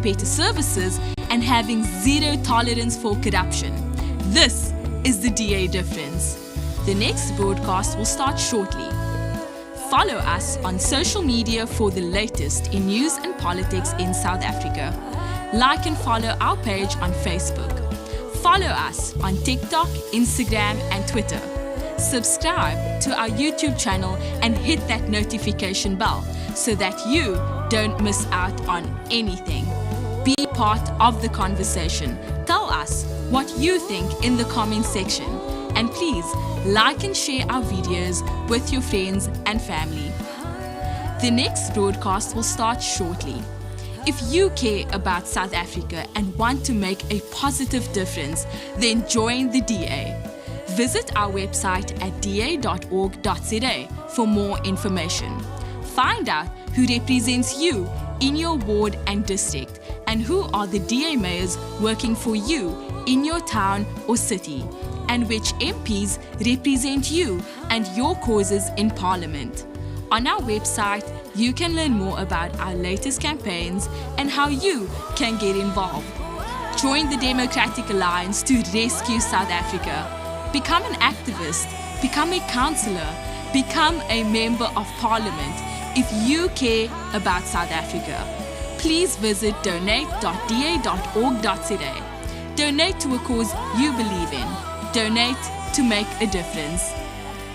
better services, and having zero tolerance for corruption. This is the DA difference. The next broadcast will start shortly. Follow us on social media for the latest in news and politics in South Africa. Like and follow our page on Facebook. Follow us on TikTok, Instagram, and Twitter. Subscribe to our YouTube channel and hit that notification bell so that you don't miss out on anything. Be part of the conversation. Tell us what you think in the comment section. And please like and share our videos with your friends and family. The next broadcast will start shortly. If you care about South Africa and want to make a positive difference, then join the DA. Visit our website at da.org.za for more information. Find out who represents you in your ward and district, and who are the DA mayors working for you in your town or city, and which MPs represent you and your causes in Parliament. On our website, you can learn more about our latest campaigns and how you can get involved. Join the Democratic Alliance to rescue South Africa. Become an activist, become a councillor, become a member of Parliament if you care about South Africa. Please visit donate.da.org.za. Donate to a cause you believe in. Donate to make a difference.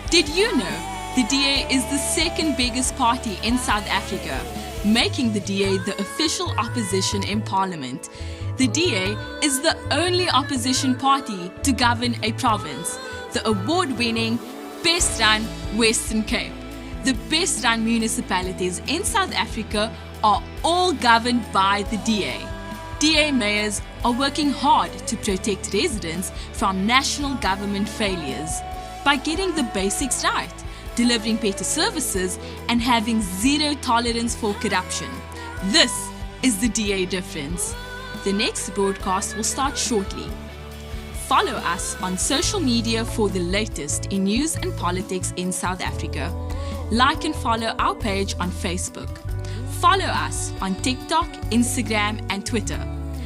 Did you know the DA is the second biggest party in South Africa, making the DA the official opposition in Parliament? The DA is the only opposition party to govern a province, the award-winning Best Run Western Cape. The best run municipalities in South Africa are all governed by the DA. DA mayors are working hard to protect residents from national government failures by getting the basics right, delivering better services, and having zero tolerance for corruption. This is the DA difference. The next broadcast will start shortly. Follow us on social media for the latest in news and politics in South Africa. Like and follow our page on Facebook. Follow us on TikTok, Instagram, and Twitter.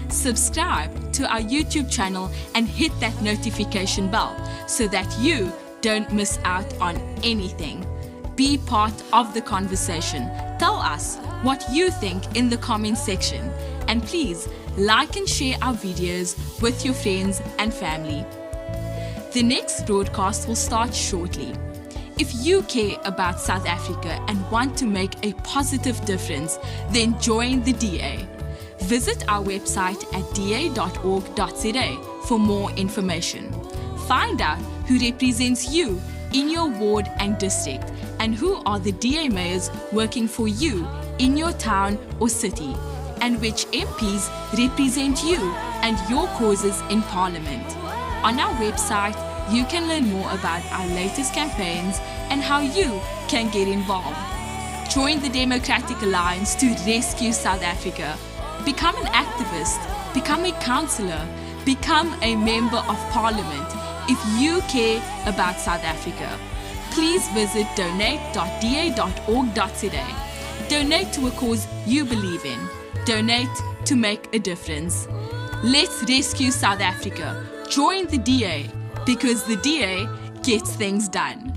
Subscribe to our YouTube channel and hit that notification bell so that you don't miss out on anything. Be part of the conversation. Tell us what you think in the comment section. And please like and share our videos with your friends and family. The next broadcast will start shortly. If you care about South Africa and want to make a positive difference, then join the DA. Visit our website at da.org.za for more information. Find out who represents you in your ward and district, and who are the DA mayors working for you in your town or city, and which MPs represent you and your causes in Parliament. On our website, you can learn more about our latest campaigns and how you can get involved. Join the Democratic Alliance to rescue South Africa. Become an activist, become a councillor, become a member of Parliament if you care about South Africa. Please visit donate.da.org.za. Donate to a cause you believe in. Donate to make a difference. Let's rescue South Africa. Join the DA, because the DA gets things done.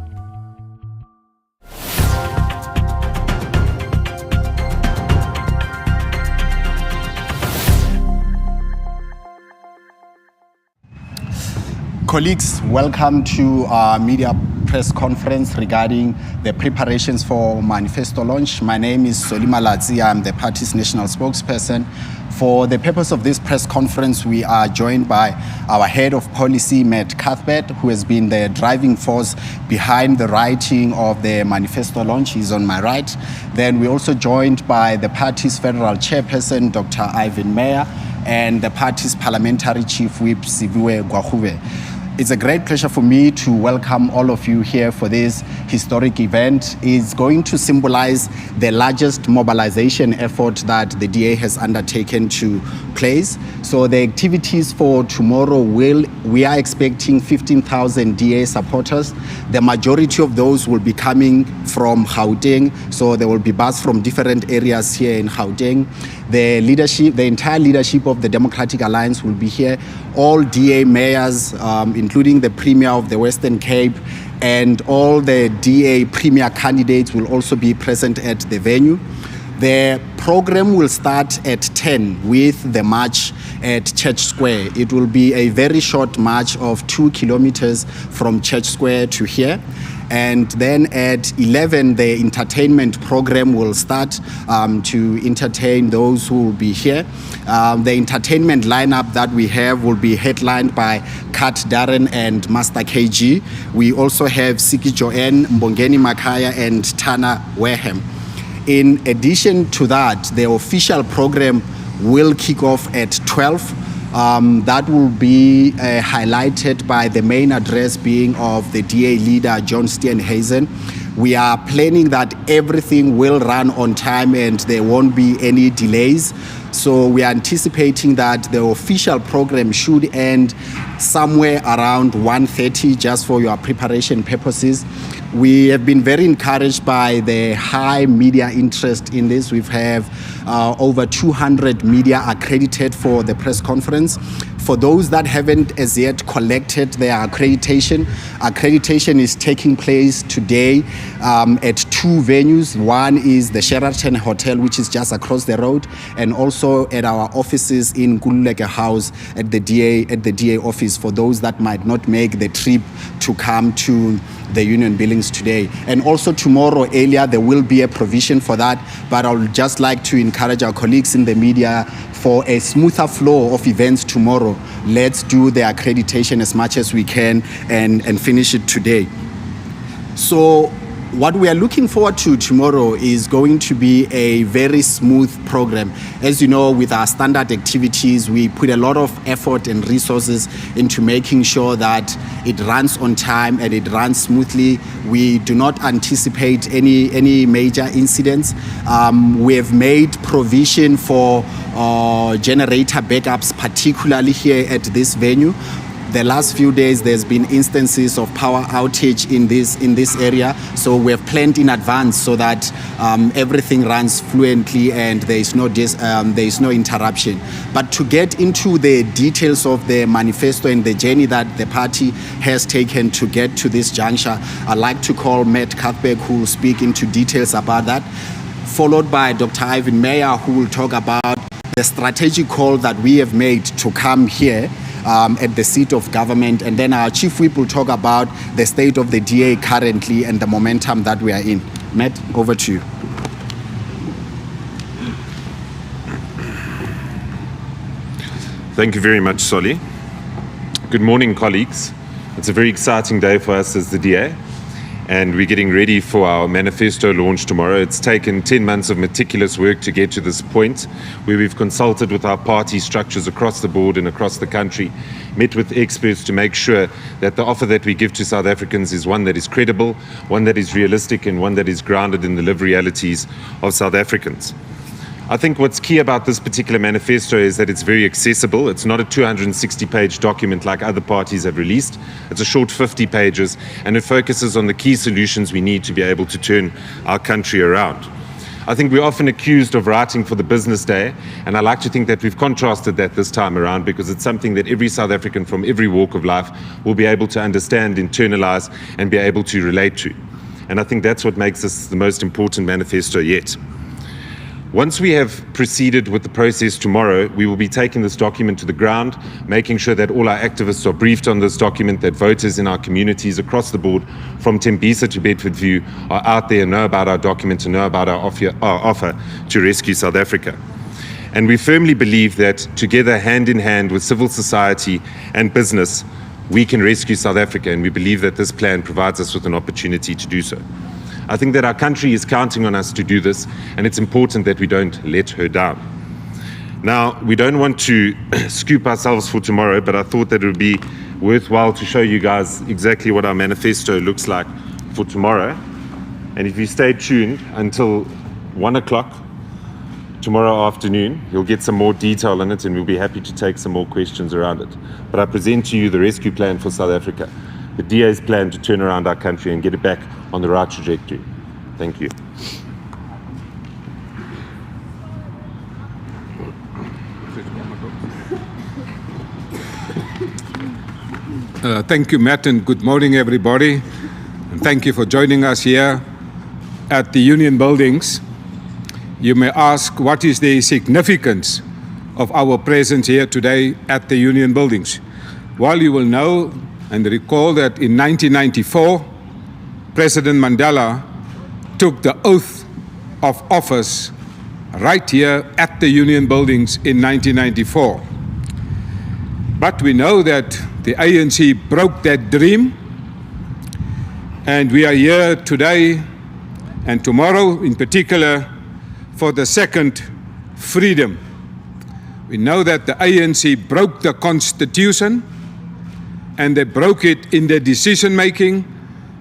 Colleagues, welcome to our media press conference regarding the preparations for Manifesto Launch. My name is Malatsi. I'm the party's national spokesperson. For the purpose of this press conference, we are joined by our head of policy, Cuthbert, who has been the driving force behind the writing of the Manifesto Launch. He's on my right. Then we're also joined by the party's federal chairperson, Dr. Meyer, and the party's parliamentary chief whip, Siviwe Gwarube. It's a great pleasure for me to welcome all of you here for this historic event. It's going to symbolize the largest mobilization effort that the DA has undertaken to place. So the activities for tomorrow we are expecting 15,000 DA supporters. The majority of those will be coming from Gauteng. So there will be bus from different areas here in Gauteng. The entire leadership of the Democratic Alliance will be here. All DA mayors, including the Premier of the Western Cape, and all the DA Premier candidates will also be present at the venue. The program will start at 10 with the march at Church Square. It will be a very short march of 2 kilometers from Church Square to here. And then at 11, the entertainment program will start to entertain those who will be here. The entertainment lineup that we have will be headlined by Kat Darren and Master KG. We also have Siki Joanne, Mbongeni Makaya, and Tana Wareham. In addition to that, the official program will kick off at 12. That will be highlighted by the main address being of the DA leader, John Steenhuisen. We are planning that everything will run on time and there won't be any delays. So we are anticipating that the official program should end somewhere around 1:30, just for your preparation purposes. We have been very encouraged by the high media interest in this. We have over 200 media accredited for the press conference. For those that haven't as yet collected their accreditation is taking place today at 2 venues. One is the Sheraton Hotel, which is just across the road, and also at our offices in Kululeke House at the DA office, for those that might not make the trip to come to the Union Buildings today. And also tomorrow earlier there will be a provision for that, but I would just like to encourage our colleagues in the media for a smoother flow of events tomorrow. Let's do the accreditation as much as we can and finish it today. So what we are looking forward to tomorrow is going to be a very smooth program. As you know, with our standard activities, we put a lot of effort and resources into making sure that it runs on time and it runs smoothly. We do not anticipate any major incidents. We have made provision for generator backups, particularly here at this venue. The last few days, there's been instances of power outage in this area, so we have planned in advance so that everything runs fluently and there is no interruption. But to get into the details of the manifesto and the journey that the party has taken to get to this juncture, I'd like to call Matt Cuthbert, who will speak into details about that, followed by Dr. Ivan Meyer, who will talk about the strategic call that we have made to come here at the seat of government, and then our chief whip will talk about the state of the DA currently and the momentum that we are in. Matt, over to you. Thank you very much, Solly. Good morning, colleagues. It's a very exciting day for us as the DA, and we're getting ready for our manifesto launch tomorrow. It's taken 10 months of meticulous work to get to this point, where we've consulted with our party structures across the board and across the country, met with experts to make sure that the offer that we give to South Africans is one that is credible, one that is realistic, and one that is grounded in the lived realities of South Africans. I think what's key about this particular manifesto is that it's very accessible. It's not a 260-page document like other parties have released. It's a short 50 pages, and it focuses on the key solutions we need to be able to turn our country around. I think we're often accused of writing for the business day, and I like to think that we've contrasted that this time around, because it's something that every South African from every walk of life will be able to understand, internalize, and be able to relate to. And I think that's what makes this the most important manifesto yet. Once we have proceeded with the process tomorrow, we will be taking this document to the ground, making sure that all our activists are briefed on this document, that voters in our communities across the board, from Tembisa to Bedfordview, are out there and know about our document and know about our offer to rescue South Africa. And we firmly believe that together, hand in hand with civil society and business, we can rescue South Africa, and we believe that this plan provides us with an opportunity to do so. I think that our country is counting on us to do this, and it's important that we don't let her down. Now, we don't want to scoop ourselves for tomorrow, but I thought that it would be worthwhile to show you guys exactly what our manifesto looks like for tomorrow. And if you stay tuned until 1 o'clock tomorrow afternoon, you'll get some more detail on it, and we'll be happy to take some more questions around it. But I present to you the rescue plan for South Africa, the DA's plan to turn around our country and get it back on the right trajectory. Thank you. Thank you, Matt, and good morning, everybody. And thank you for joining us here at the Union Buildings. You may ask, what is the significance of our presence here today at the Union Buildings? Well, you will know and recall that in 1994, President Mandela took the oath of office right here at the Union Buildings in 1994. But we know that the ANC broke that dream, and we are here today and tomorrow in particular for the second freedom. We know that the ANC broke the Constitution, and they broke it in their decision making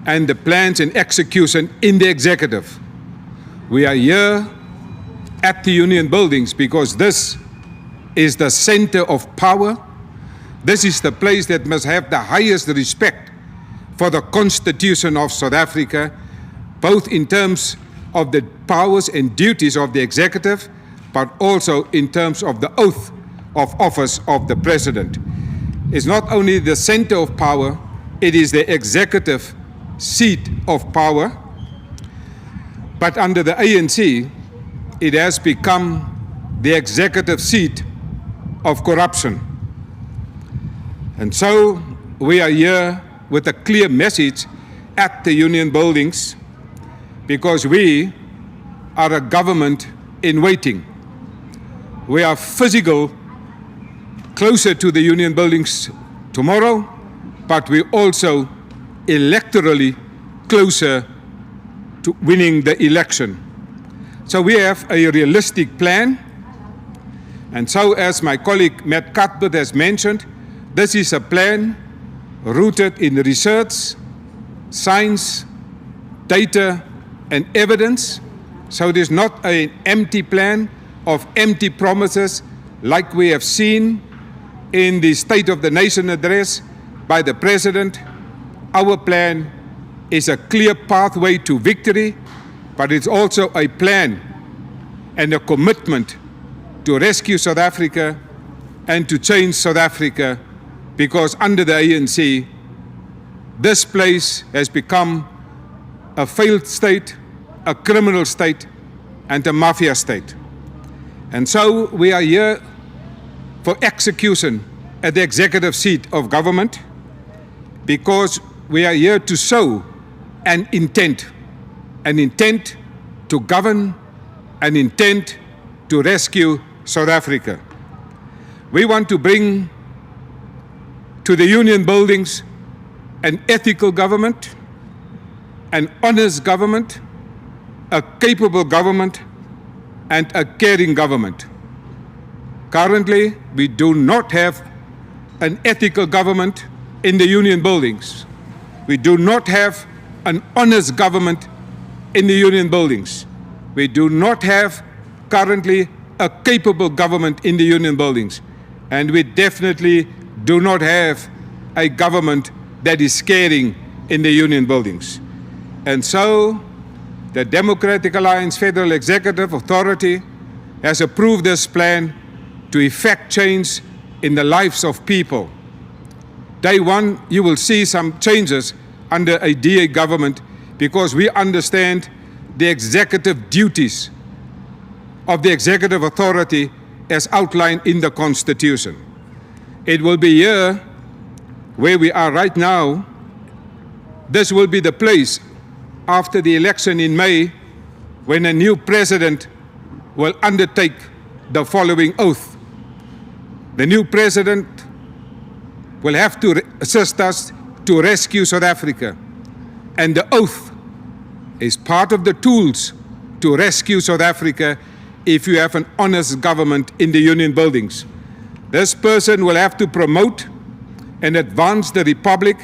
and the plans and execution in the executive. We are here at the Union Buildings because this is the center of power. This is the place that must have the highest respect for the Constitution of South Africa, both in terms of the powers and duties of the executive, but also in terms of the oath of office of the president. It's not only the center of power, it is the executive seat of power. But under the ANC, it has become the executive seat of corruption. And so we are here with a clear message at the Union Buildings because we are a government in waiting. We are physical, closer to the Union Buildings tomorrow, but we also electorally closer to winning the election. So we have a realistic plan. And so as my colleague Matt Cuthbert has mentioned, this is a plan rooted in research, science, data, and evidence. So it is not an empty plan of empty promises like we have seen in the State of the Nation address by the President. Our plan is a clear pathway to victory, but it's also a plan and a commitment to rescue South Africa and to change South Africa, because under the ANC, this place has become a failed state, a criminal state, and a mafia state. And so we are here for execution at the executive seat of government, because we are here to show an intent to govern, an intent to rescue South Africa. We want to bring to the Union Buildings an ethical government, an honest government, a capable government, and a caring government. Currently, we do not have an ethical government in the Union Buildings. We do not have an honest government in the Union Buildings. We do not have currently a capable government in the Union Buildings. And we definitely do not have a government that is caring in the Union Buildings. And so the Democratic Alliance Federal Executive Authority has approved this plan to effect change in the lives of people. Day one, you will see some changes under a DA government because we understand the executive duties of the executive authority as outlined in the Constitution. It will be here where we are right now. This will be the place after the election in May when a new president will undertake the following oath. The new president will have to assist us to rescue South Africa. And the oath is part of the tools to rescue South Africa if you have an honest government in the Union Buildings. This person will have to promote and advance the Republic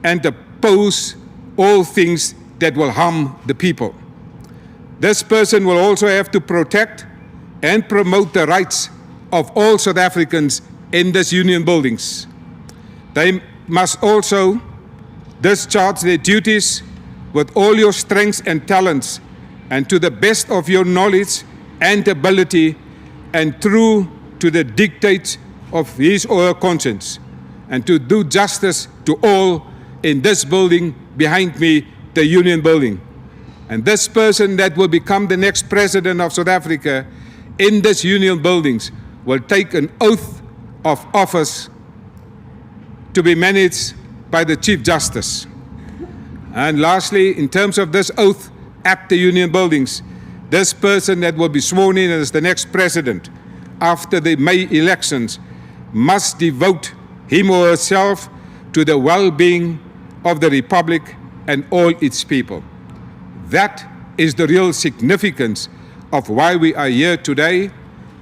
and oppose all things that will harm the people. This person will also have to protect and promote the rights of all South Africans in these union buildings. They must also discharge their duties with all your strengths and talents and to the best of your knowledge and ability and true to the dictates of his or her conscience, and to do justice to all in this building behind me, the Union Building. And this person that will become the next president of South Africa in this Union Buildings will take an oath of office to be managed by the Chief Justice. And lastly, in terms of this oath at the Union Buildings, this person that will be sworn in as the next president after the May elections must devote him or herself to the well-being of the Republic and all its people. That is the real significance of why we are here today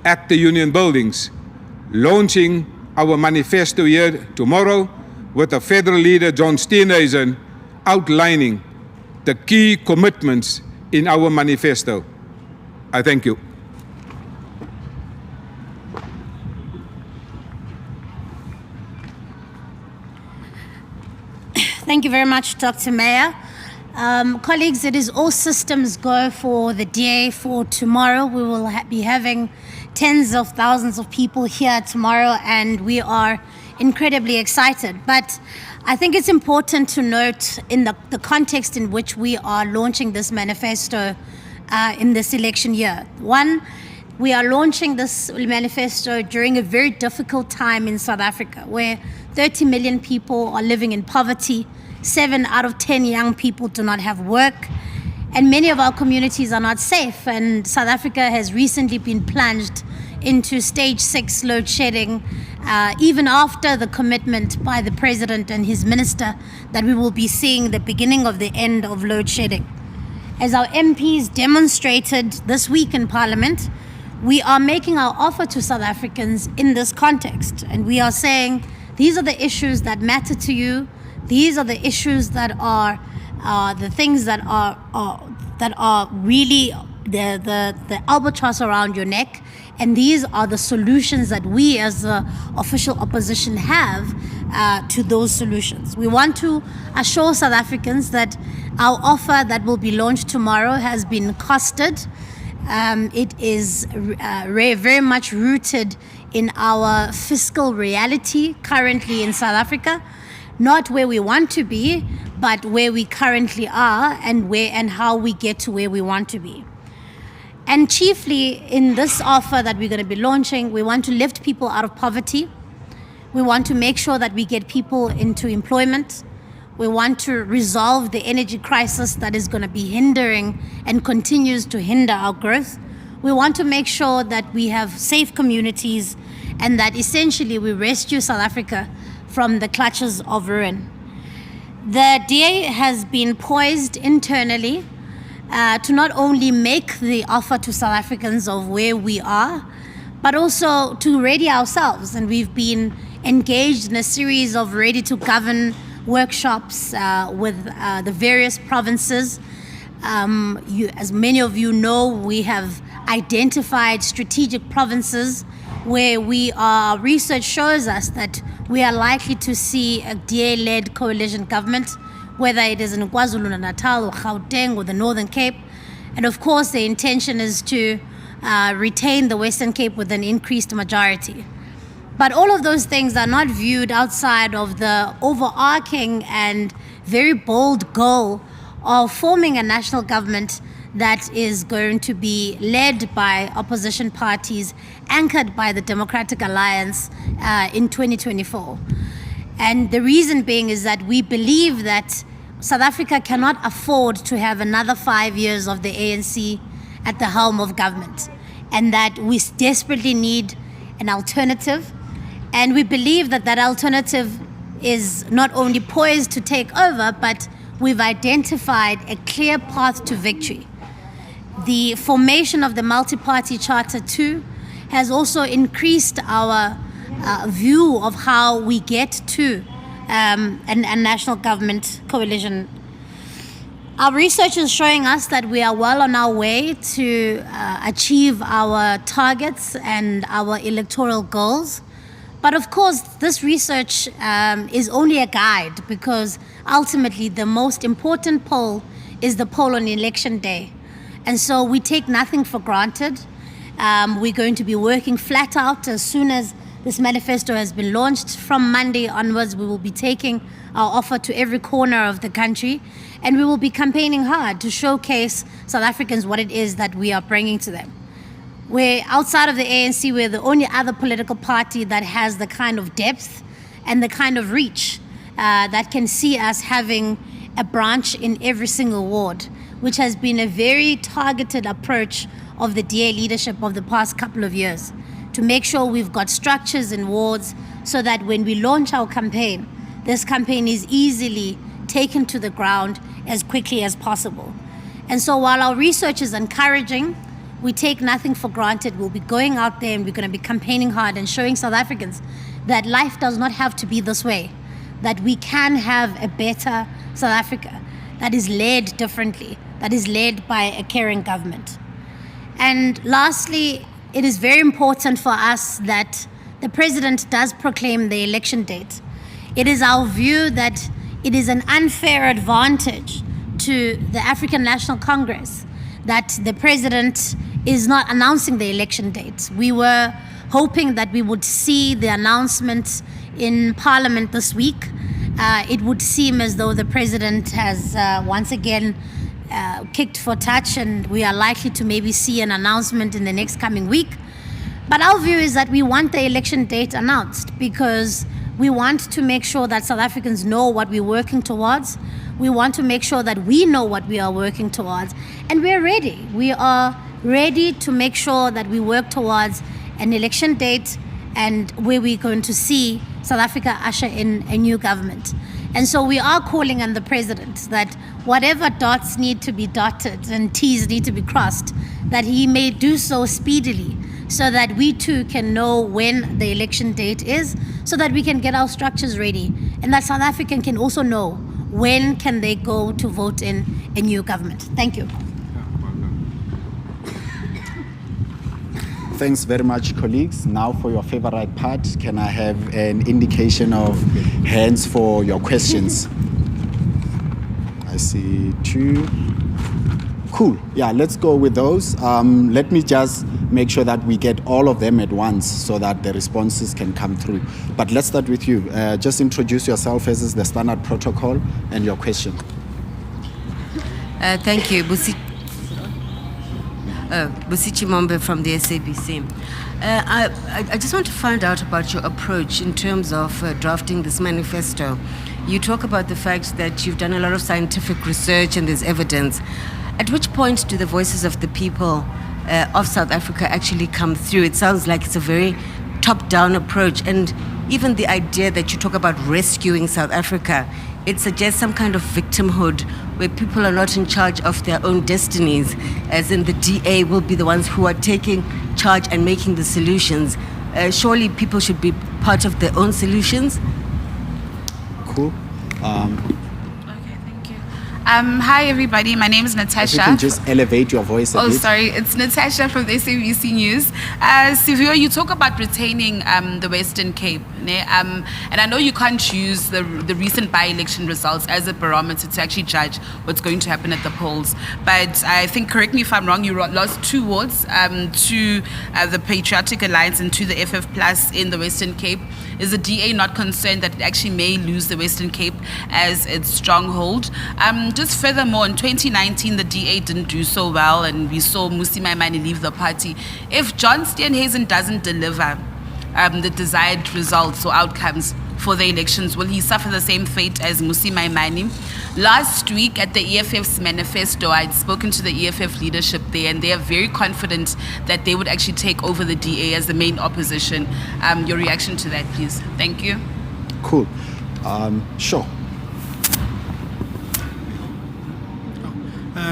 at the Union Buildings, launching our manifesto here tomorrow with the federal leader, John Steenhuisen, outlining the key commitments in our manifesto. I thank you. Thank you very much, Dr. Meyer. Colleagues, it is all systems go for the DA for tomorrow. We will be having tens of thousands of people here tomorrow, and we are incredibly excited. But I think it's important to note in the context in which we are launching this manifesto in this election year. One, we are launching this manifesto during a very difficult time in South Africa, where 30 million people are living in poverty, 7 out of 10 young people do not have work, and many of our communities are not safe. And South Africa has recently been plunged into stage 6 load shedding, even after the commitment by the president and his minister that we will be seeing the beginning of the end of load shedding. As our MPs demonstrated this week in Parliament, we are making our offer to South Africans in this context, and we are saying these are the issues that matter to you. These are the issues that are the things that are really the albatross around your neck, and these are the solutions that we as the official opposition have to those solutions. We want to assure South Africans that our offer that will be launched tomorrow has been costed. It is very much rooted in our fiscal reality currently in South Africa, not where we want to be, but where we currently are and how we get to where we want to be. And chiefly in this offer that we're going to be launching, we want to lift people out of poverty. We want to make sure that we get people into employment. We want to resolve the energy crisis that is going to be hindering and continues to hinder our growth. We want to make sure that we have safe communities and that essentially we rescue South Africa from the clutches of ruin. The DA has been poised internally to not only make the offer to South Africans of where we are, but also to ready ourselves. And we've been engaged in a series of ready to govern workshops with the various provinces. As many of you know, we have identified strategic provinces where our research shows us that we are likely to see a DA-led coalition government, whether it is in KwaZulu-Natal or Gauteng or the Northern Cape. And of course, the intention is to retain the Western Cape with an increased majority. But all of those things are not viewed outside of the overarching and very bold goal of forming a national government that is going to be led by opposition parties, anchored by the Democratic Alliance in 2024. And the reason being is that we believe that South Africa cannot afford to have another 5 years of the ANC at the helm of government, and that we desperately need an alternative. And we believe that that alternative is not only poised to take over, but we've identified a clear path to victory. The formation of the multi-party charter 2 has also increased our view of how we get to a national government coalition. Our research is showing us that we are well on our way to achieve our targets and our electoral goals. But of course, this research is only a guide, because ultimately the most important poll is the poll on election day. And so we take nothing for granted. We're going to be working flat out as soon as this manifesto has been launched. From Monday onwards, we will be taking our offer to every corner of the country, and we will be campaigning hard to showcase South Africans what it is that we are bringing to them. We're outside of the ANC, we're the only other political party that has the kind of depth and the kind of reach that can see us having a branch in every single ward, which has been a very targeted approach of the DA leadership of the past couple of years, to make sure we've got structures in wards so that when we launch our campaign, this campaign is easily taken to the ground as quickly as possible. And so while our research is encouraging, we take nothing for granted. We'll be going out there and we're going to be campaigning hard and showing South Africans that life does not have to be this way, that we can have a better South Africa that is led differently, that is led by a caring government. And lastly, it is very important for us that the president does proclaim the election date. It is our view that it is an unfair advantage to the African National Congress that the president is not announcing the election date. We were hoping that we would see the announcement in Parliament this week. It would seem as though the president has once again kicked for touch, and we are likely to maybe see an announcement in the next coming week. But our view is that we want the election date announced, because we want to make sure that South Africans know what we're working towards. We want to make sure that we know what we are working towards, and we're ready. We are ready to make sure that we work towards an election date and where we're going to see South Africa usher in a new government. And so we are calling on the president that whatever dots need to be dotted and T's need to be crossed, that he may do so speedily, so that we too can know when the election date is, so that we can get our structures ready, and that South African can also know when can they go to vote in a new government. Thank you. Thanks very much, colleagues. Now for your favorite part, can I have an indication of hands for your questions? I see 2. Cool. Yeah, let's go with those. Let me just make sure that we get all of them at once so that the responses can come through. But let's start with you. Just introduce yourself as is the standard protocol and your question. Thank you. Busichi Mombe from the SABC. I just want to find out about your approach in terms of drafting this manifesto. You talk about the fact that you've done a lot of scientific research and there's evidence. At which point do the voices of the people of South Africa actually come through? It sounds like it's a very top-down approach, and even the idea that you talk about rescuing South Africa, it suggests some kind of victimhood where people are not in charge of their own destinies, as in the DA will be the ones who are taking charge and making the solutions. Surely people should be part of their own solutions? Cool. Okay, thank you. Hi, everybody. My name is Natasha. If you can just elevate your voice a bit. Oh, sorry. It's Natasha from the SABC News. Siviwe, you talk about retaining the Western Cape. And I know you can't use the recent by-election results as a barometer to actually judge what's going to happen at the polls. But I think, correct me if I'm wrong, you lost 2 wards to the Patriotic Alliance and to the FF Plus in the Western Cape. Is the DA not concerned that it actually may lose the Western Cape as its stronghold? Just furthermore, in 2019, the DA didn't do so well, and we saw Mmusi Maimane leave the party. If John Steenhuisen doesn't deliver the desired results or outcomes for the elections, will he suffer the same fate as Mmusi Maimane? Last week at the EFF's manifesto, I'd spoken to the EFF leadership there, and they are very confident that they would actually take over the DA as the main opposition. Your reaction to that, please. Thank you. Cool. Sure.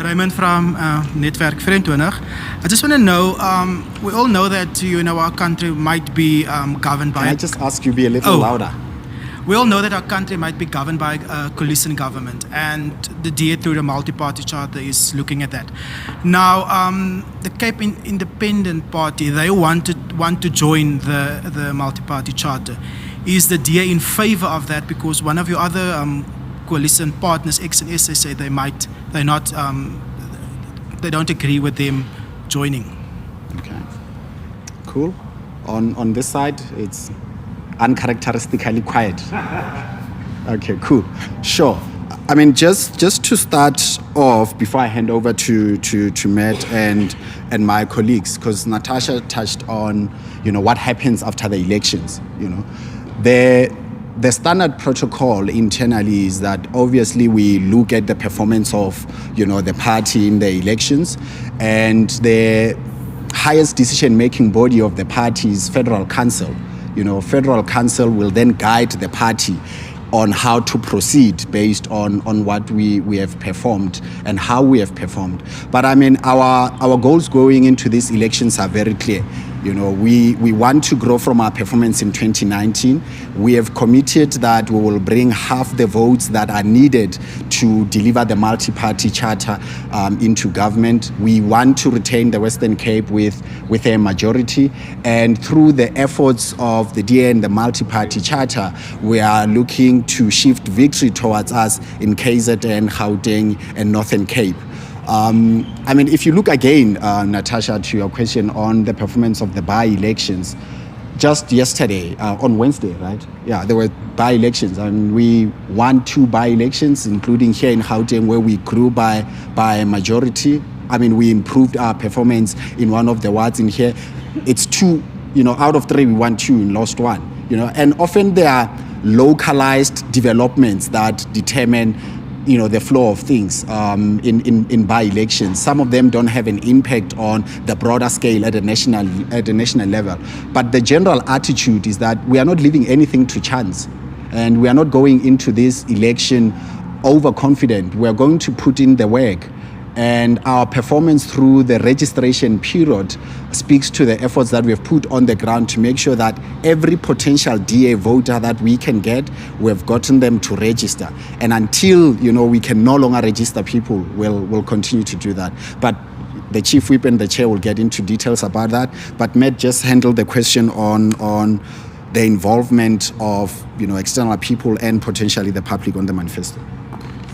Raymond from Netwerk 24. I just want to know, we all know that our country might be governed by... Can I just ask you be a little louder? We all know that our country might be governed by a coalition government, and the DA through the multi-party charter is looking at that. Now, the Cape Independent Party, they want to join the multi-party charter. Is the DA in favor of that? Because one of your other coalition partners, X and S, they say they don't agree with them joining. Okay, cool. On this side, it's uncharacteristically quiet. Okay, cool. Sure. I mean, just to start off, before I hand over to Matt and my colleagues, because Natasha touched on, what happens after the elections. The standard protocol internally is that obviously we look at the performance of, the party in the elections, and the highest decision-making body of the party is Federal Council. Federal Council will then guide the party on how to proceed based on what we have performed and how we have performed. But I mean, our goals going into these elections are very clear. We want to grow from our performance in 2019. We have committed that we will bring half the votes that are needed to deliver the multi-party charter into government. We want to retain the Western Cape with a majority. And through the efforts of the DA and the multi-party charter, we are looking to shift victory towards us in KZN, Gauteng, and Northern Cape. I mean, if you look again, Natasha, to your question on the performance of the by-elections, just yesterday, on Wednesday, right? Yeah, there were by-elections. I mean, we won 2 by-elections, including here in Gauteng, where we grew by a majority. I mean, we improved our performance in one of the wards in here. It's 2, out of 3, we won 2 and lost 1, and often there are localized developments that determine the flow of things in by-elections. Some of them don't have an impact on the broader scale at the national level. But the general attitude is that we are not leaving anything to chance, and we are not going into this election overconfident. We are going to put in the work. And our performance through the registration period speaks to the efforts that we have put on the ground to make sure that every potential DA voter that we can get, we have gotten them to register. And until we can no longer register people, we'll continue to do that. But the Chief Whip and the Chair will get into details about that. But Matt just handled the question on the involvement of external people and potentially the public on the manifesto.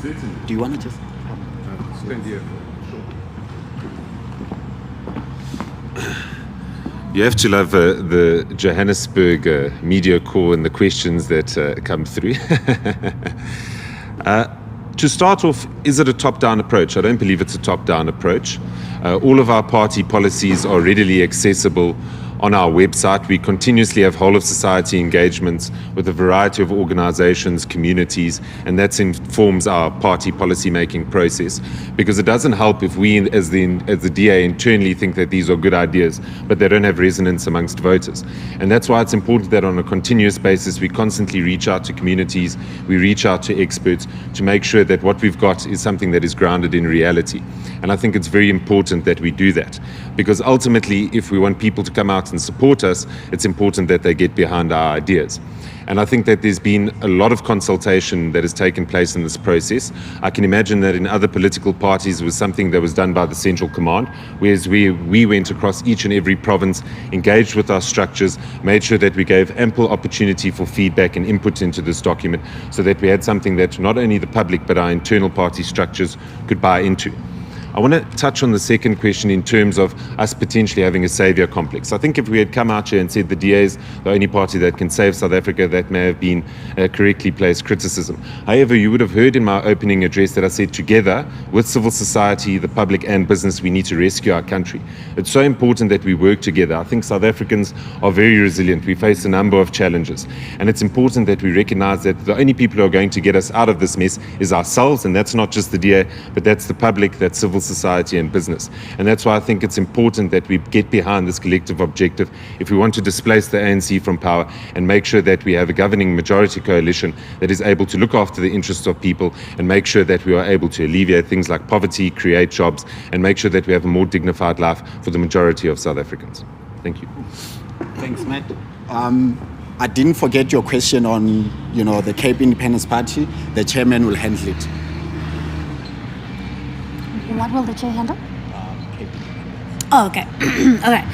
Do you want to just... You have to love the Johannesburg media corps and the questions that come through. To start off, is it a top-down approach? I don't believe it's a top-down approach. All of our party policies are readily accessible on our website. We continuously have whole of society engagements with a variety of organizations, communities, and that informs our party policy making process, because it doesn't help if we as the DA internally think that these are good ideas, but they don't have resonance amongst voters. And that's why it's important that on a continuous basis we constantly reach out to communities, we reach out to experts to make sure that what we've got is something that is grounded in reality. And I think it's very important that we do that, because ultimately if we want people to come out and support us, it's important that they get behind our ideas. And I think that there's been a lot of consultation that has taken place in this process. I can imagine that in other political parties it was something that was done by the Central Command, whereas we went across each and every province, engaged with our structures, made sure that we gave ample opportunity for feedback and input into this document, so that we had something that not only the public but our internal party structures could buy into. I want to touch on the second question in terms of us potentially having a saviour complex. I think if we had come out here and said the DA is the only party that can save South Africa, that may have been correctly placed criticism. However, you would have heard in my opening address that I said together with civil society, the public and business, we need to rescue our country. It's so important that we work together. I think South Africans are very resilient. We face a number of challenges. And it's important that we recognise that the only people who are going to get us out of this mess is ourselves, and that's not just the DA, but that's the public, that's civil society and business. And that's why I think it's important that we get behind this collective objective if we want to displace the ANC from power and make sure that we have a governing majority coalition that is able to look after the interests of people and make sure that we are able to alleviate things like poverty, create jobs, and make sure that we have a more dignified life for the majority of South Africans. Thank you. Thanks, Matt. I didn't forget your question on, the Cape Independence Party. The chairman will handle it. What will the chair handle? Oh, okay. Okay.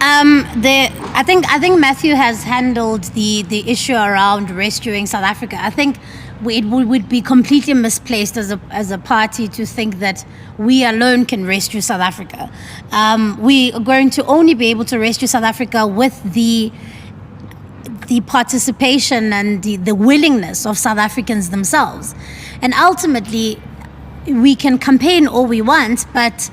I think Matthew has handled the issue around rescuing South Africa. I think it would be completely misplaced as a party to think that we alone can rescue South Africa. We are going to only be able to rescue South Africa with the participation and the willingness of South Africans themselves. And ultimately, we can campaign all we want, but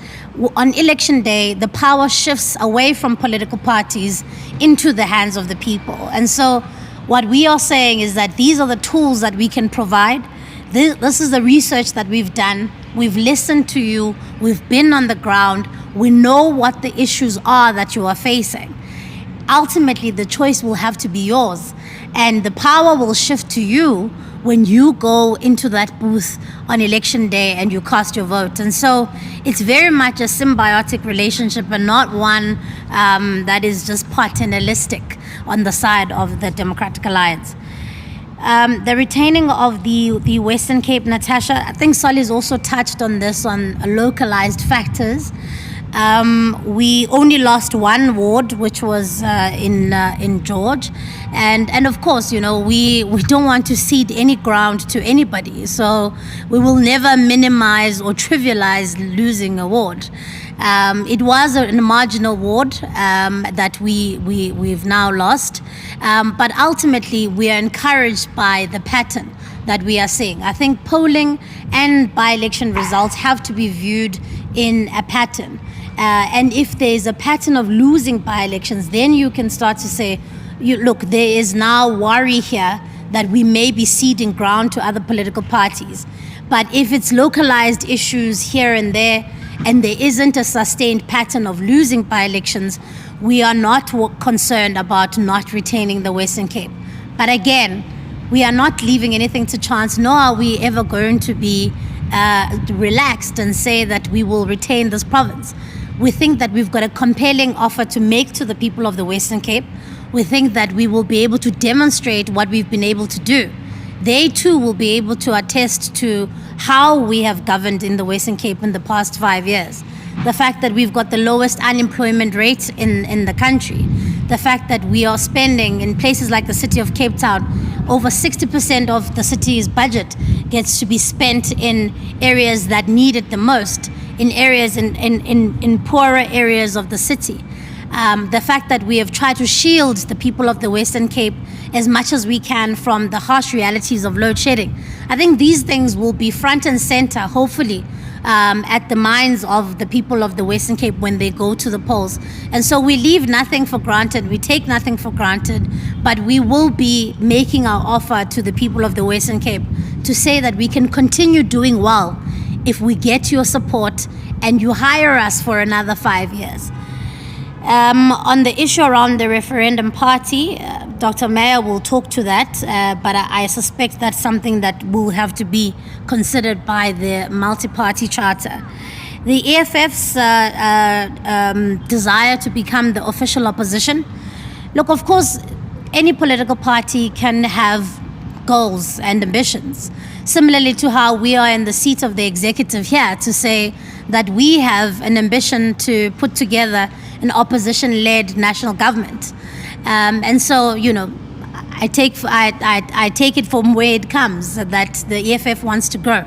on election day, the power shifts away from political parties into the hands of the people. And so what we are saying is that these are the tools that we can provide. This is the research that we've done. We've listened to you. We've been on the ground. We know what the issues are that you are facing. Ultimately, the choice will have to be yours, and the power will shift to you when you go into that booth on election day and you cast your vote. And so it's very much a symbiotic relationship and not one that is just paternalistic on the side of the Democratic Alliance. The retaining of the Western Cape, Natasha, I think Solly's also touched on this, on localized factors. We only lost one ward, which was in George, and of course, we don't want to cede any ground to anybody, so we will never minimize or trivialize losing a ward. It was a marginal ward that we've now lost, but ultimately we are encouraged by the pattern that we are seeing. I think polling and by-election results have to be viewed in a pattern. And if there's a pattern of losing by-elections, then you can start to say, look, there is now worry here that we may be ceding ground to other political parties. But if it's localized issues here and there isn't a sustained pattern of losing by-elections, we are not concerned about not retaining the Western Cape. But again, we are not leaving anything to chance, nor are we ever going to be relaxed and say that we will retain this province. We think that we've got a compelling offer to make to the people of the Western Cape. We think that we will be able to demonstrate what we've been able to do. They too will be able to attest to how we have governed in the Western Cape in the past 5 years. The fact that we've got the lowest unemployment rate in the country. The fact that we are spending in places like the city of Cape Town, over 60% of the city's budget gets to be spent in areas that need it the most, in areas in poorer areas of the city. The fact that we have tried to shield the people of the Western Cape as much as we can from the harsh realities of load shedding. I think these things will be front and center, hopefully, at the minds of the people of the Western Cape when they go to the polls. And so we leave nothing for granted, we take nothing for granted, but we will be making our offer to the people of the Western Cape to say that we can continue doing well if we get your support and you hire us for another 5 years. On the issue around the referendum party, Dr. Meyer will talk to that, but I suspect that's something that will have to be considered by the multi-party charter. The EFF's desire to become the official opposition. Look, of course, any political party can have goals and ambitions, similarly to how we are in the seat of the executive here to say that we have an ambition to put together an opposition-led national government. And so, I take it from where it comes that the EFF wants to grow.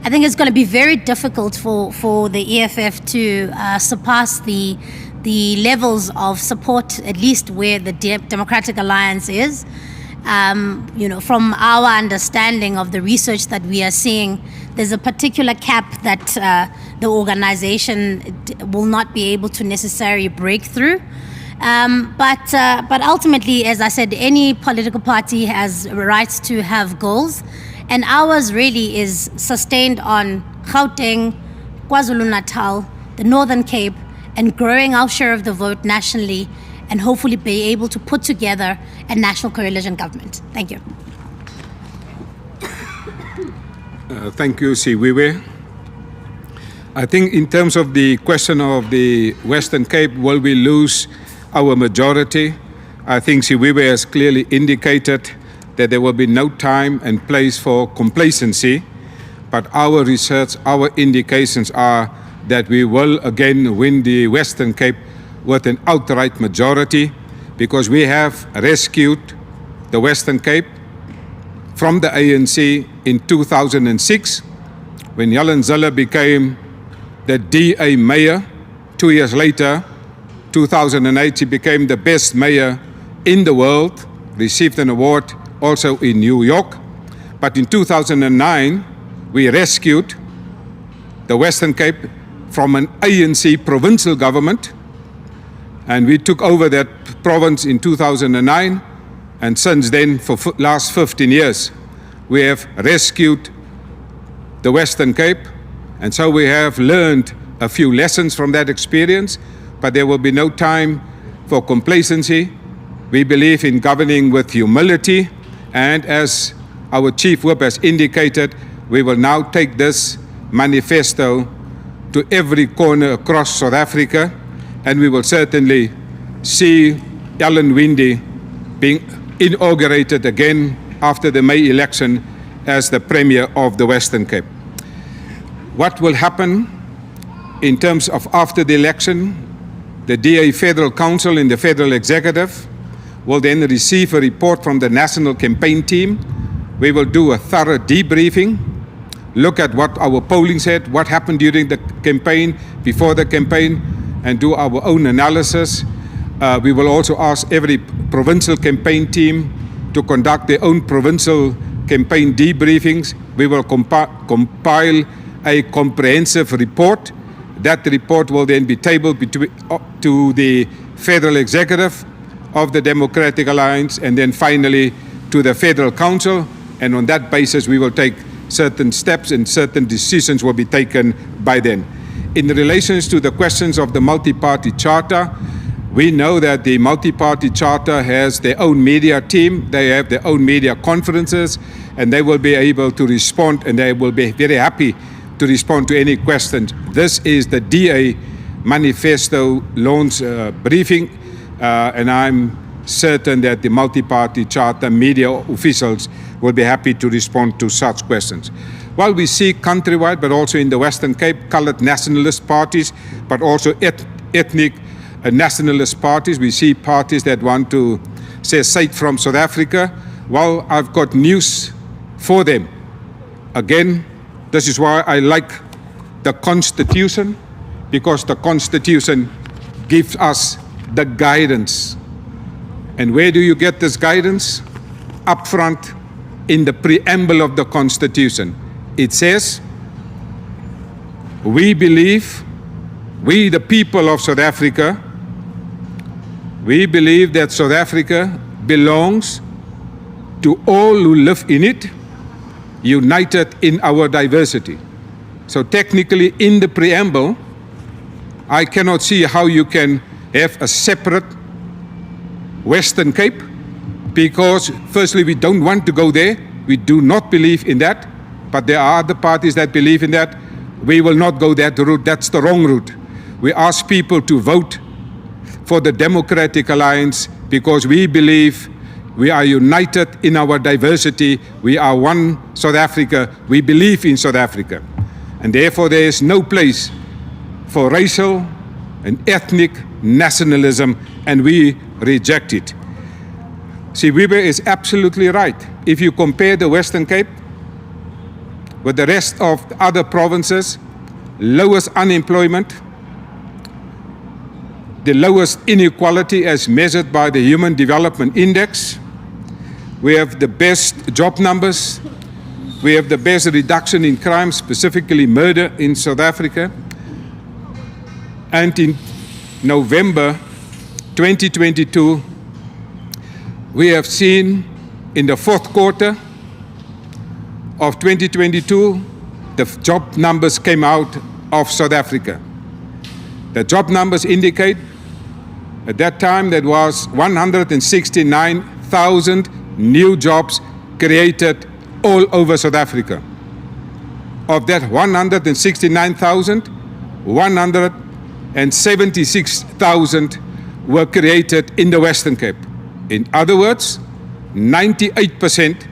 I think it's going to be very difficult for the EFF to surpass the levels of support, at least where the Democratic Alliance is. From our understanding of the research that we are seeing, there's a particular cap that the organization will not be able to necessarily break through. But ultimately, as I said, any political party has rights to have goals, and ours really is sustained on Gauteng, KwaZulu-Natal, the Northern Cape, and growing our share of the vote nationally, and hopefully be able to put together a national coalition government. Thank you. Thank you, Siviwe. I think in terms of the question of the Western Cape, will we lose our majority? I think Siviwe has clearly indicated that there will be no time and place for complacency, but our research, our indications are that we will again win the Western Cape with an outright majority, because we have rescued the Western Cape from the ANC in 2006, when Helen Zille became the DA mayor. 2 years later, 2008, she became the best mayor in the world, received an award also in New York. But in 2009, we rescued the Western Cape from an ANC provincial government, and we took over that province in 2009, and since then, for last 15 years, we have rescued the Western Cape, and so we have learned a few lessons from that experience, but there will be no time for complacency. We believe in governing with humility, and as our Chief Whip has indicated, we will now take this manifesto to every corner across South Africa, and we will certainly see Ellen Winde being inaugurated again after the May election as the Premier of the Western Cape. What will happen in terms of after the election? The DA Federal Council and the Federal Executive will then receive a report from the National Campaign Team. We will do a thorough debriefing, look at what our polling said, what happened during the campaign, before the campaign, and do our own analysis. We will also ask every provincial campaign team to conduct their own provincial campaign debriefings. We will compile a comprehensive report. That report will then be tabled to the Federal Executive of the Democratic Alliance, and then finally to the Federal Council. And on that basis, we will take certain steps, and certain decisions will be taken by then. In relation to the questions of the multi-party charter, we know that the multi-party charter has their own media team. They have their own media conferences, and they will be able to respond, and they will be very happy to respond to any questions. This is the DA Manifesto Launch briefing, and I'm certain that the multi-party charter media officials will be happy to respond to such questions. While we see countrywide, but also in the Western Cape, colored nationalist parties, but also ethnic nationalist parties, we see parties that want to secede from South Africa. Well, I've got news for them. Again, this is why I like the Constitution, because the Constitution gives us the guidance. And where do you get this guidance? Up front in the preamble of the Constitution. It says, we believe, we the people of South Africa, we believe that South Africa belongs to all who live in it, united in our diversity. So technically in the preamble, I cannot see how you can have a separate Western Cape, because firstly, we don't want to go there. We do not believe in that, but there are other parties that believe in that. We will not go that route. That's the wrong route. We ask people to vote for the Democratic Alliance because we believe we are united in our diversity. We are one South Africa. We believe in South Africa. And therefore, there is no place for racial and ethnic nationalism, and we reject it. Siviwe is absolutely right. If you compare the Western Cape with the rest of the other provinces, lowest unemployment, the lowest inequality as measured by the Human Development Index, we have the best job numbers, we have the best reduction in crime, specifically murder in South Africa. And in November 2022, we have seen in the fourth quarter of 2022, the job numbers came out of South Africa. The job numbers indicate at that time there was 169,000 new jobs created all over South Africa. Of that 169,000, 176,000 were created in the Western Cape. In other words, 98%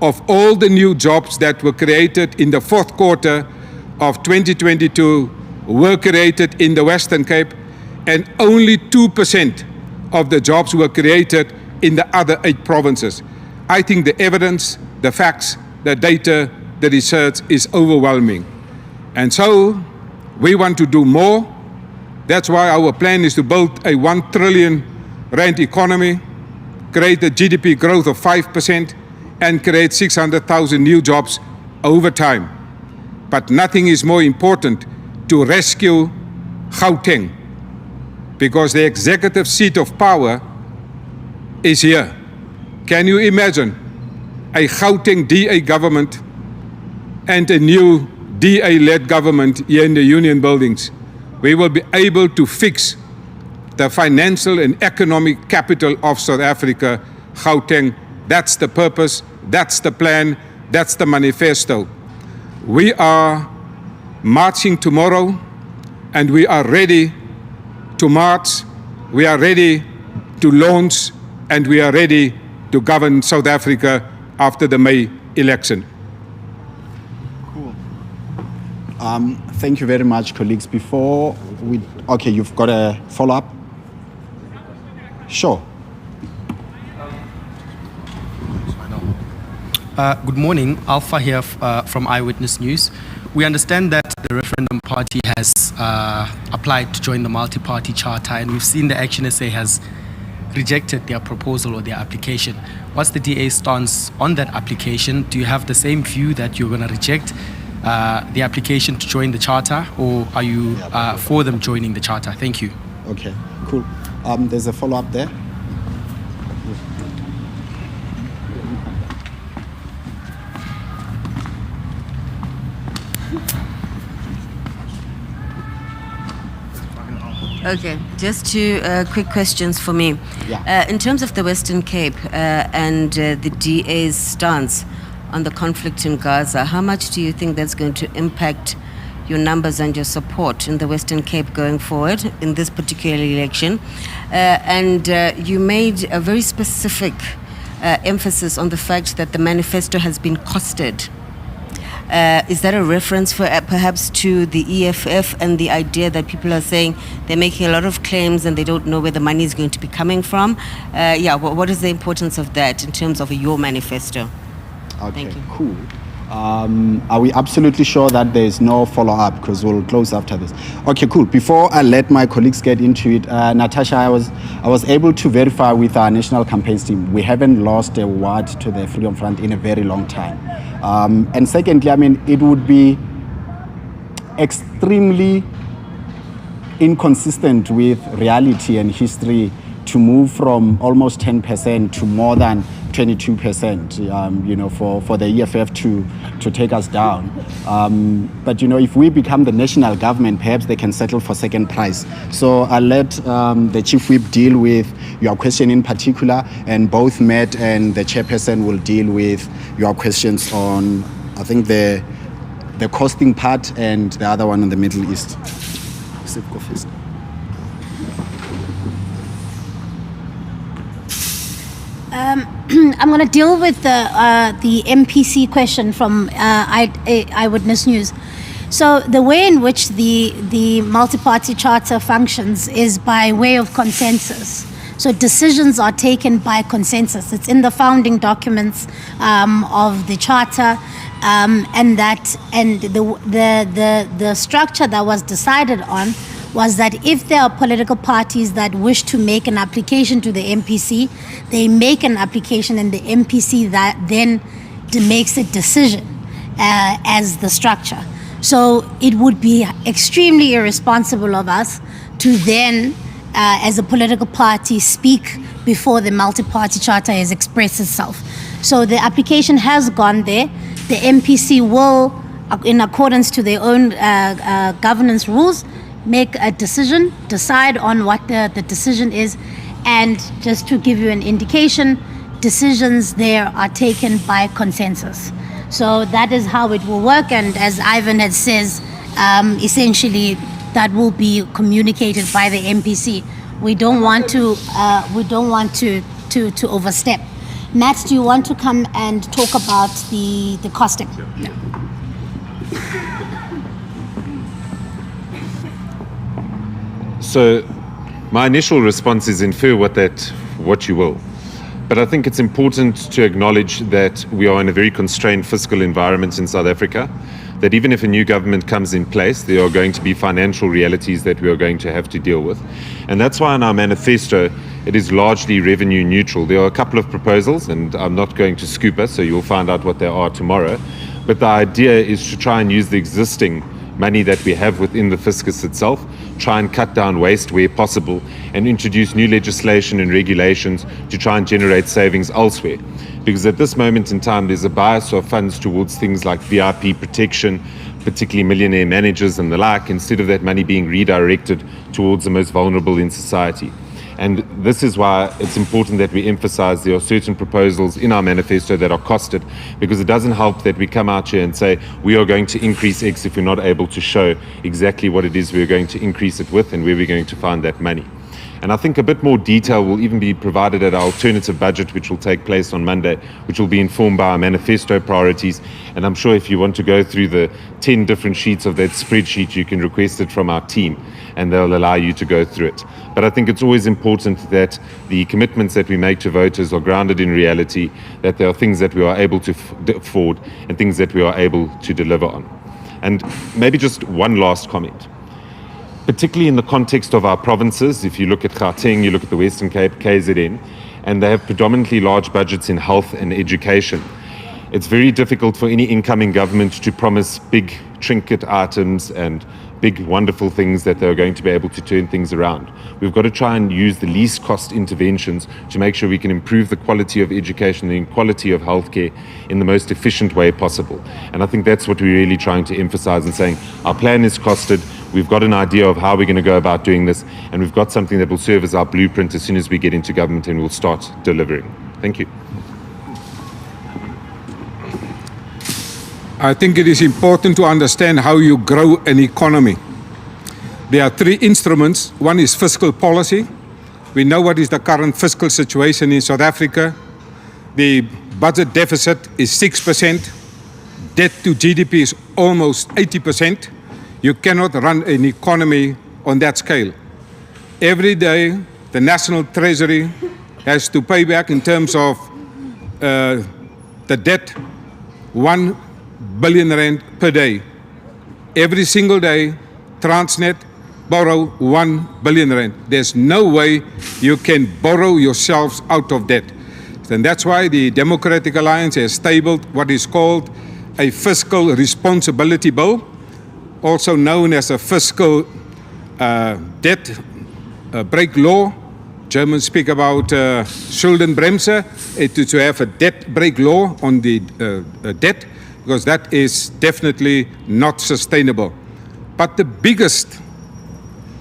of all the new jobs that were created in the fourth quarter of 2022 were created in the Western Cape, and only 2% of the jobs were created in the other 8 provinces. I think the evidence, the facts, the data, the research is overwhelming. And so we want to do more. That's why our plan is to build a 1 trillion rand economy, create a GDP growth of 5%, and create 600,000 new jobs over time. But nothing is more important to rescue Gauteng, because the executive seat of power is here. Can you imagine a Gauteng DA government and a new DA-led government here in the Union Buildings? We will be able to fix the financial and economic capital of South Africa, Gauteng. That's the purpose, that's the plan, that's the manifesto. We are marching tomorrow, and we are ready to march, we are ready to launch, and we are ready to govern South Africa after the May election. Cool. Thank you very much, colleagues. Before we, okay, you've got a follow-up? Sure. Good morning, Alpha here from Eyewitness News. We understand that the referendum party has applied to join the multi-party charter, and we've seen the Action SA has rejected their proposal or their application. What's the DA's stance on that application? Do you have the same view that you're going to reject the application to join the charter, or are you for them joining the charter? Thank you. Okay, cool. There's a follow-up there. Okay, just 2 quick questions for me. Yeah. In terms of the Western Cape and the DA's stance on the conflict in Gaza, how much do you think that's going to impact your numbers and your support in the Western Cape going forward in this particular election? And you made a very specific emphasis on the fact that the manifesto has been costed. Is that a reference for perhaps to the EFF and the idea that people are saying they're making a lot of claims and they don't know where the money is going to be coming from? What is the importance of that in terms of your manifesto? Okay, Thank you. cool. Are we absolutely sure that there is no follow-up, because we'll close after this? Okay, cool. Before I let my colleagues get into it, Natasha, I was able to verify with our national campaigns team, we haven't lost a word to the Freedom Front in a very long time. And secondly, I mean, it would be extremely inconsistent with reality and history to move from almost 10% to more than 22%, for the EFF to take us down. But, if we become the national government, perhaps they can settle for second prize. So I'll let the Chief Whip deal with your question in particular, and both Matt and the Chairperson will deal with your questions on, I think, the costing part and the other one in the Middle East. Go first. I'm going to deal with the MPC question from Eyewitness News. So the way in which the multi-party charter functions is by way of consensus. So decisions are taken by consensus. It's in the founding documents of the charter, and the structure that was decided on was that if there are political parties that wish to make an application to the MPC, they make an application, and the MPC that then makes a decision as the structure. So it would be extremely irresponsible of us to then, as a political party, speak before the multi-party charter has expressed itself. So the application has gone there. The MPC will in accordance to their own governance rules, make a decision, decide on what the decision is, and just to give you an indication, decisions there are taken by consensus. So that is how it will work, and as Ivan had says, essentially that will be communicated by the MPC. We don't want to overstep. Matt, do you want to come and talk about the costing? Yeah. So my initial response is infer what you will. But I think it's important to acknowledge that we are in a very constrained fiscal environment in South Africa, that even if a new government comes in place, there are going to be financial realities that we are going to have to deal with. And that's why in our manifesto, it is largely revenue neutral. There are a couple of proposals, and I'm not going to scoop us, so you'll find out what they are tomorrow. But the idea is to try and use the existing money that we have within the fiscus itself, try and cut down waste where possible, and introduce new legislation and regulations to try and generate savings elsewhere. Because at this moment in time, there's a bias of funds towards things like VIP protection, particularly millionaire managers and the like, instead of that money being redirected towards the most vulnerable in society. And this is why it's important that we emphasize there are certain proposals in our manifesto that are costed, because it doesn't help that we come out here and say we are going to increase X if we're not able to show exactly what it is we're going to increase it with and where we're going to find that money. And I think a bit more detail will even be provided at our alternative budget, which will take place on Monday, which will be informed by our manifesto priorities. And I'm sure if you want to go through the 10 different sheets of that spreadsheet, you can request it from our team, and they'll allow you to go through it. But I think it's always important that the commitments that we make to voters are grounded in reality, that there are things that we are able to afford and things that we are able to deliver on. And maybe just one last comment. Particularly in the context of our provinces, if you look at Gauteng, you look at the Western Cape, KZN, and they have predominantly large budgets in health and education. It's very difficult for any incoming government to promise big trinket items and big wonderful things that they're going to be able to turn things around. We've got to try and use the least cost interventions to make sure we can improve the quality of education and the quality of healthcare in the most efficient way possible. And I think that's what we're really trying to emphasize and saying our plan is costed. We've got an idea of how we're going to go about doing this, and we've got something that will serve as our blueprint as soon as we get into government and we'll start delivering. Thank you. I think it is important to understand how you grow an economy. There are three instruments. One is fiscal policy. We know what is the current fiscal situation in South Africa. The budget deficit is 6%. Debt to GDP is almost 80%. You cannot run an economy on that scale. Every day, the National Treasury has to pay back in terms of the debt, 1 billion rand per day. Every single day, Transnet borrow 1 billion rand. There's no way you can borrow yourselves out of debt. And that's why the Democratic Alliance has tabled what is called a fiscal responsibility bill, also known as a fiscal debt break law. Germans speak about Schuldenbremse, to have a debt break law on the debt, because that is definitely not sustainable. But the biggest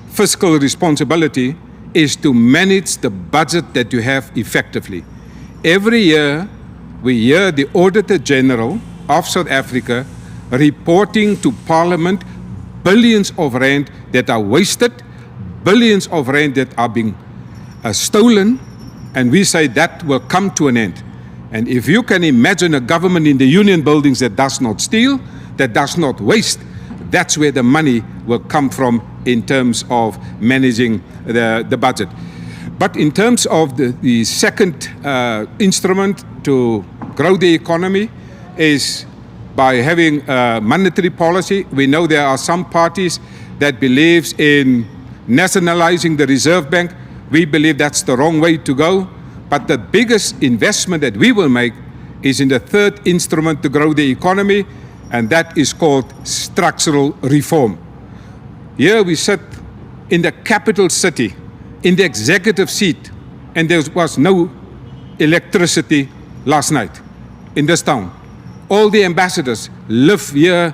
fiscal responsibility is to manage the budget that you have effectively. Every year, we hear the Auditor General of South Africa reporting to Parliament billions of rand that are wasted, billions of rand that are being stolen, and we say that will come to an end. And if you can imagine a government in the union buildings that does not steal, that does not waste, that's where the money will come from in terms of managing the budget. But in terms of the second instrument to grow the economy is by having monetary policy. We know there are some parties that believes in nationalizing the Reserve Bank. We believe that's the wrong way to go. But the biggest investment that we will make is in the third instrument to grow the economy, and that is called structural reform. Here we sit in the capital city, in the executive seat, and there was no electricity last night in this town. All the ambassadors live here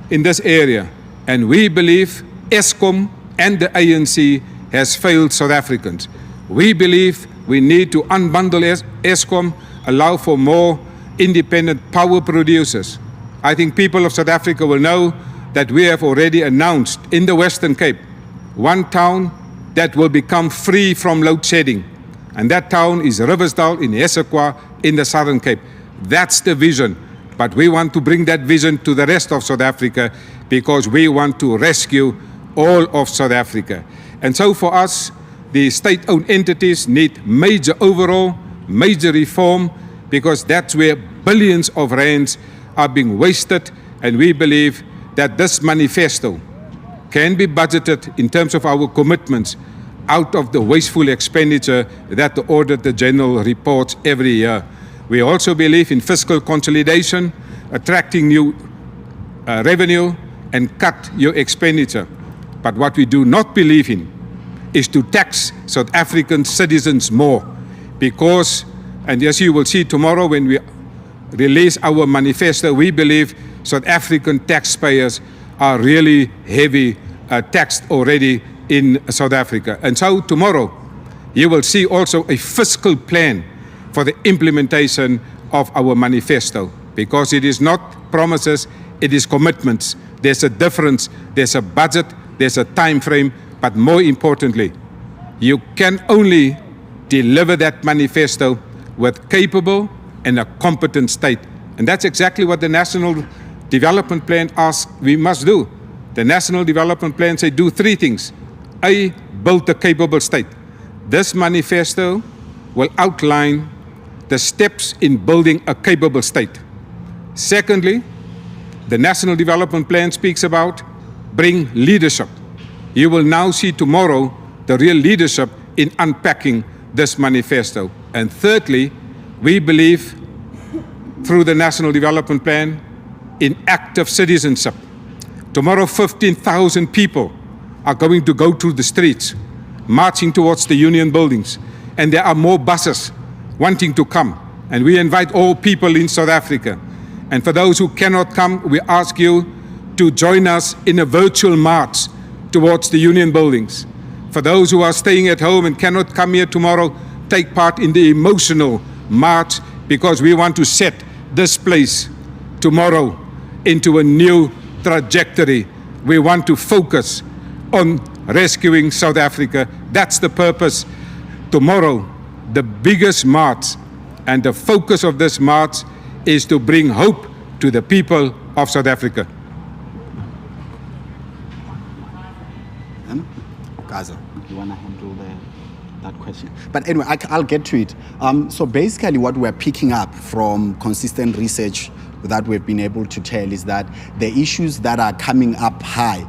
in this area. And we believe Eskom and the ANC has failed South Africans. We believe we need to unbundle Eskom, allow for more independent power producers. I think people of South Africa will know that we have already announced in the Western Cape one town that will become free from load shedding. And that town is Riversdale in Esekwa in the Southern Cape. That's the vision. But we want to bring that vision to the rest of South Africa because we want to rescue all of South Africa. And so for us, the state-owned entities need major overhaul, major reform, because that's where billions of rands are being wasted. And we believe that this manifesto can be budgeted in terms of our commitments out of the wasteful expenditure that the Auditor General reports every year. We also believe in fiscal consolidation, attracting new revenue, and cut your expenditure. But what we do not believe in is to tax South African citizens more, because, and as you will see tomorrow when we release our manifesto, we believe South African taxpayers are really heavy taxed already in South Africa. And so tomorrow you will see also a fiscal plan for the implementation of our manifesto, because it is not promises, it is commitments. There's a difference, there's a budget, there's a time frame, but more importantly, you can only deliver that manifesto with capable and a competent state. And that's exactly what the National Development Plan asks we must do. The National Development Plan says do three things. A, build a capable state. This manifesto will outline the steps in building a capable state. Secondly, the National Development Plan speaks about bring leadership. You will now see tomorrow the real leadership in unpacking this manifesto. And thirdly, we believe through the National Development Plan in active citizenship. Tomorrow 15,000 people are going to go to the streets, marching towards the union buildings. And there are more buses wanting to come. And we invite all people in South Africa. And for those who cannot come, we ask you to join us in a virtual march towards the union buildings. For those who are staying at home and cannot come here tomorrow, take part in the emotional march, because we want to set this place tomorrow into a new trajectory. We want to focus on rescuing South Africa. That's the purpose. Tomorrow, the biggest march and the focus of this march is to bring hope to the people of South Africa. Gaza, you want to handle that question? But anyway, I'll get to it. So basically what we're picking up from consistent research that we've been able to tell is that the issues that are coming up high,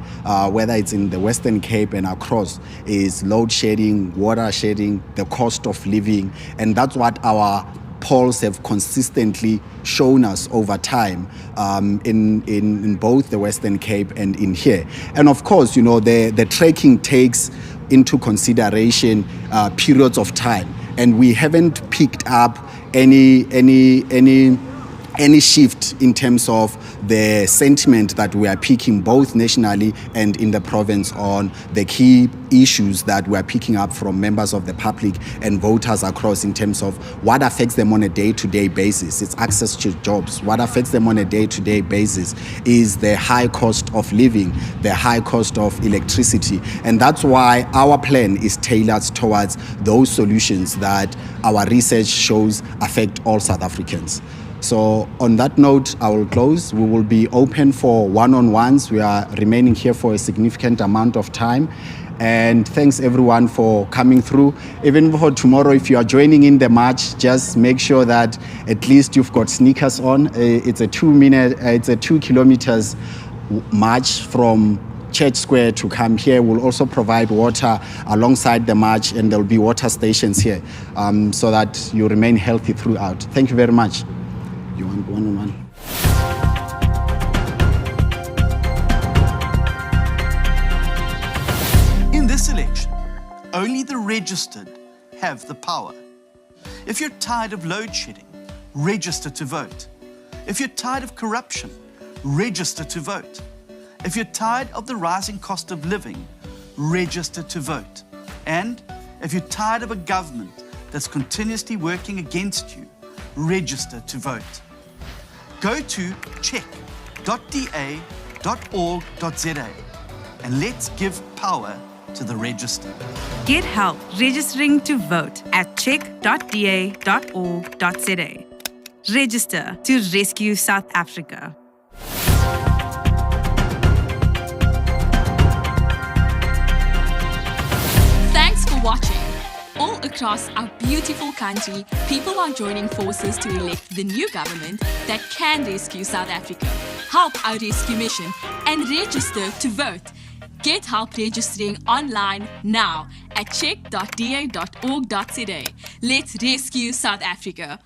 whether it's in the Western Cape and across, is load shedding, water shedding, the cost of living, and that's what our polls have consistently shown us over time in both the Western Cape and in here. And of course, you know, the tracking takes into consideration periods of time, and we haven't picked up any shift in terms of the sentiment that we are picking both nationally and in the province on the key issues that we are picking up from members of the public and voters across in terms of what affects them on a day-to-day basis. It's access to jobs. What affects them on a day-to-day basis is the high cost of living, the high cost of electricity. And that's why our plan is tailored towards those solutions that our research shows affect all South Africans. So on that note, I will close. We will be open for one-on-ones. We are remaining here for a significant amount of time. And thanks everyone for coming through. Even for tomorrow, if you are joining in the march, just make sure that at least you've got sneakers on. It's a 2 kilometers march from Church Square to come here. We'll also provide water alongside the march, and there'll be water stations here so that you remain healthy throughout. Thank you very much. You want one-on-one? In this election, only the registered have the power. If you're tired of load shedding, register to vote. If you're tired of corruption, register to vote. If you're tired of the rising cost of living, register to vote. And if you're tired of a government that's continuously working against you, register to vote. Go to check.da.org.za and let's give power to the register. Get help registering to vote at check.da.org.za. Register to rescue South Africa. Thanks for watching. All across our beautiful country, people are joining forces to elect the new government that can rescue South Africa, help our rescue mission, and register to vote. Get help registering online now at check.da.org.za. Let's rescue South Africa.